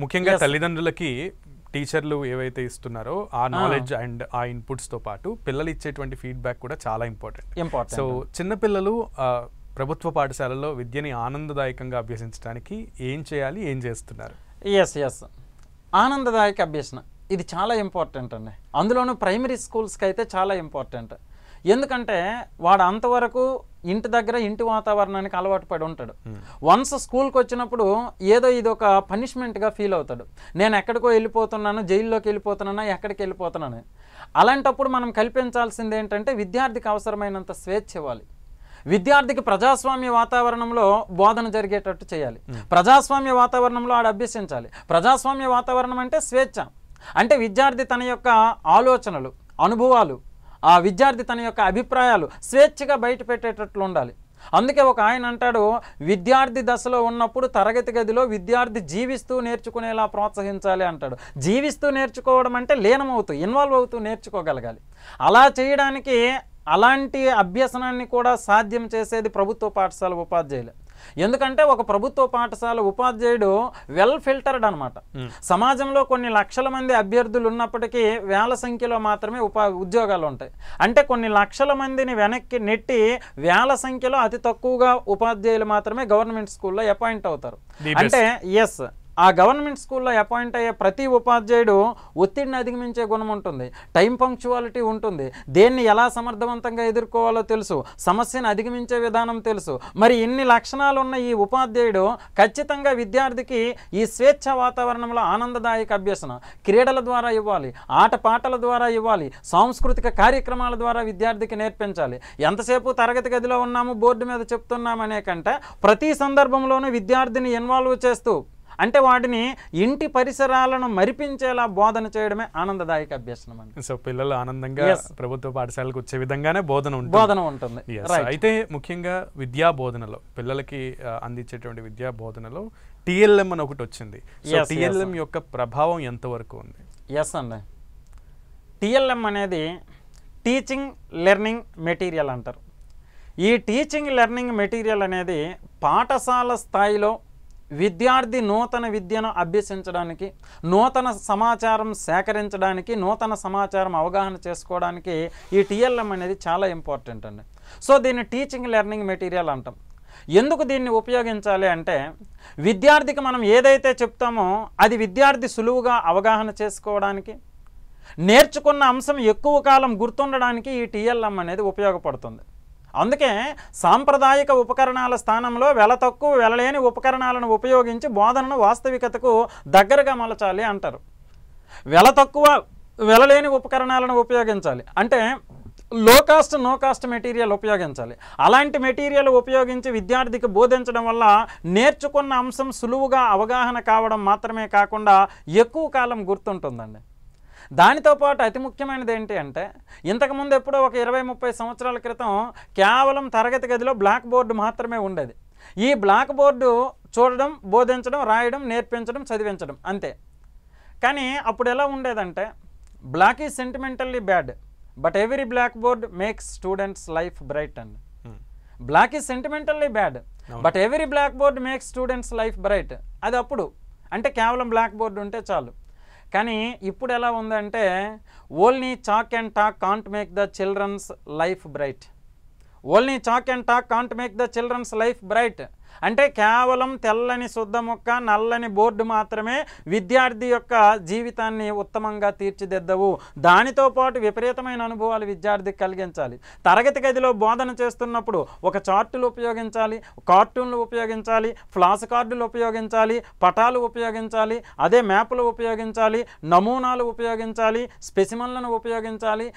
ముఖ్యంగా తల్లిదండ్రులకి టీచర్లు ఏవైతే ఇస్తున్నారో ఆ నాలెడ్జ్ అండ్ ఆ ఇన్పుట్స్ తో పాటు పిల్లలు ఇచ్చేటువంటి ఫీడ్బ్యాక్ కూడా చాలా ఇంపార్టెంట్. సో చిన్నపిల్లలు ప్రభుత్వ పాఠశాలలో విద్యని ఆనందదాయకంగా అభ్యసించడానికి ఏం చేయాలి, ఏం చేస్తున్నారు? ఎస్ ఆనందదాయక అభ్యసన ఇది చాలా ఇంపార్టెంట్ అండి. అందులోనూ ప్రైమరీ స్కూల్స్కి అయితే చాలా ఇంపార్టెంట్. ఎందుకంటే వాడు అంతవరకు ఇంటి దగ్గర ఇంటి వాతావరణానికి అలవాటు పడి ఉంటాడు. వన్స్ స్కూల్కి వచ్చినప్పుడు ఏదో ఇది ఒక పనిష్మెంట్గా ఫీల్ అవుతాడు. నేను ఎక్కడికో వెళ్ళిపోతున్నాను, జైల్లోకి వెళ్ళిపోతున్నాను, ఎక్కడికి వెళ్ళిపోతున్నాను. అలాంటప్పుడు మనం కల్పించాల్సింది ఏంటంటే విద్యార్థికి అవసరమైనంత స్వేచ్ఛ ఇవ్వాలి. విద్యార్థికి ప్రజాస్వామ్య వాతావరణంలో బోధన జరిగేటట్టు చేయాలి. ప్రజాస్వామ్య వాతావరణంలో ఆడు అభ్యసించాలి. ప్రజాస్వామ్య వాతావరణం అంటే స్వేచ్ఛ. అంటే విద్యార్థి తన యొక్క ఆలోచనలు, అనుభవాలు, ఆ విద్యార్థి తన యొక్క అభిప్రాయాలు స్వేచ్ఛగా బయట పెట్టేటట్లు ఉండాలి. అందుకే ఒక ఆయన అంటాడు, విద్యార్థి దశలో ఉన్నప్పుడు తరగతి గదిలో విద్యార్థి జీవిస్తూ నేర్చుకునేలా ప్రోత్సహించాలి అంటాడు. జీవిస్తూ నేర్చుకోవడం అంటే లీనమవుతూ, ఇన్వాల్వ్ అవుతూ నేర్చుకోగలగాలి. అలా చేయడానికి అలాంటి అభ్యసనాన్ని కూడా సాధ్యం చేసేది ప్రభుత్వ పాఠశాల ఉపాధ్యాయులే. ఎందుకంటే ఒక ప్రభుత్వ పాఠశాల ఉపాధ్యాయుడు వెల్ ఫిల్టర్డ్ అనమాట. సమాజంలో కొన్ని లక్షల మంది అభ్యర్థులు ఉన్నప్పటికీ వేల సంఖ్యలో మాత్రమే ఉద్యోగాలు ఉంటాయి. అంటే కొన్ని లక్షల మందిని వెనక్కి నెట్టి వేల సంఖ్యలో అతి తక్కువగా ఉపాధ్యాయులు మాత్రమే గవర్నమెంట్ స్కూల్లో అపాయింట్ అవుతారు. అంటే ఎస్, ఆ గవర్నమెంట్ స్కూల్లో అపాయింట్ అయ్యే ప్రతి ఉపాధ్యాయుడు ఒత్తిడిని అధిగమించే గుణం ఉంటుంది, టైం పంక్చువాలిటీ ఉంటుంది, దేన్ని ఎలా సమర్థవంతంగా ఎదుర్కోవాలో తెలుసు, సమస్యను అధిగమించే విధానం తెలుసు. మరి ఇన్ని లక్షణాలు ఉన్న ఈ ఉపాధ్యాయుడు ఖచ్చితంగా విద్యార్థికి ఈ స్వేచ్ఛ వాతావరణంలో ఆనందదాయక అభ్యసన క్రీడల ద్వారా ఇవ్వాలి, ఆటపాటల ద్వారా ఇవ్వాలి, సాంస్కృతిక కార్యక్రమాల ద్వారా విద్యార్థికి నేర్పించాలి. ఎంతసేపు తరగతి గదిలో ఉన్నాము, బోర్డు మీద చెప్తున్నామనే కంటే ప్రతి సందర్భంలోనూ విద్యార్థిని ఇన్వాల్వ్ చేస్తూ, అంటే వాటిని ఇంటి పరిసరాలను మరిపించేలా బోధన చేయడమే ఆనందదాయక అభ్యసనం అండి. సో పిల్లలు ఆనందంగా ప్రభుత్వ పాఠశాలకు వచ్చే విధంగానే బోధన ఉంటుంది. అయితే ముఖ్యంగా విద్యా బోధనలో పిల్లలకి అందించేటువంటి విద్యా బోధనలో టిఎల్ఎం అని ఒకటి వచ్చింది. సో టిఎల్ఎం యొక్క ప్రభావం ఎంతవరకు ఉంది? ఎస్ అండి, టిఎల్ఎం అనేది టీచింగ్ లెర్నింగ్ మెటీరియల్ అంటారు. ఈ టీచింగ్ లెర్నింగ్ మెటీరియల్ అనేది పాఠశాల స్థాయిలో విద్యార్థి నూతన విద్యను అభ్యసించడానికి, నూతన సమాచారం సేకరించడానికి, నూతన సమాచారం అవగాహన చేసుకోవడానికి ఈ టిఎల్ఎం అనేది చాలా ఇంపార్టెంట్ అండి. సో దీన్ని టీచింగ్ లెర్నింగ్ మెటీరియల్ అంటాం. ఎందుకు దీన్ని ఉపయోగించాలి అంటే విద్యార్థికి మనం ఏదైతే చెప్తామో అది విద్యార్థి సులువుగా అవగాహన చేసుకోవడానికి, నేర్చుకున్న అంశం ఎక్కువ కాలం గుర్తుండడానికి ఈ టిఎల్ఎం అనేది ఉపయోగపడుతుంది. అందుకే సాంప్రదాయిక ఉపకరణాల స్థానంలో తక్కువ వెలలేని ఉపకరణాలను ఉపయోగించి బోధనను వాస్తవికతకు దగ్గరగా మలచాలి అంటారు. తక్కువ వెలలేని ఉపకరణాలను ఉపయోగించాలి అంటే లో కాస్ట్ నో కాస్ట్ మెటీరియల్ ఉపయోగించాలి. అలాంటి మెటీరియల్ ఉపయోగించి విద్యార్థికి బోధించడం వల్ల నేర్చుకున్న అంశం సులువుగా అవగాహన కావడం మాత్రమే కాకుండా ఎక్కువ కాలం గుర్తుంటుందండి. దానితో పాటు అతి ముఖ్యమైనది ఏంటి అంటే ఇంతకుముందు ఎప్పుడో ఒక 20-30 సంవత్సరాల క్రితం కేవలం తరగతి గదిలో బ్లాక్ బోర్డు మాత్రమే ఉండేది. ఈ బ్లాక్ బోర్డు చూడడం, బోధించడం, రాయడం, నేర్పించడం, చదివించడం అంతే. కానీ అప్పుడు ఎలా ఉండేదంటే black is sentimentally bad but every blackboard makes students life bright అండి. Black is sentimentally bad but every blackboard makes students life bright. అది అప్పుడు అంటే కేవలం బ్లాక్ బోర్డు ఉంటే చాలు. కానీ ఇప్పుడు ఎలా ఉందంటే only chalk and talk can't make the children's life bright. Only chalk and talk can't make the children's life bright అంటే కేవలం తెల్లని శుద్ధ మొక్క, నల్లని బోర్డు మాత్రమే విద్యార్థి యొక్క జీవితాన్ని ఉత్తమంగా తీర్చిదిద్దవు. దానితో పాటు విపరీతమైన అనుభవాలు విద్యార్థికి కలిగించాలి. తరగతి గదిలో బోధన చేస్తున్నప్పుడు ఒక చార్టులు ఉపయోగించాలి, కార్టూన్లు ఉపయోగించాలి, ఫ్లాష్ కార్డులు ఉపయోగించాలి, పటాలు ఉపయోగించాలి, అదే మ్యాప్లు ఉపయోగించాలి, నమూనాలు ఉపయోగించాలి, స్పెసిమన్లను ఉపయోగించాలి.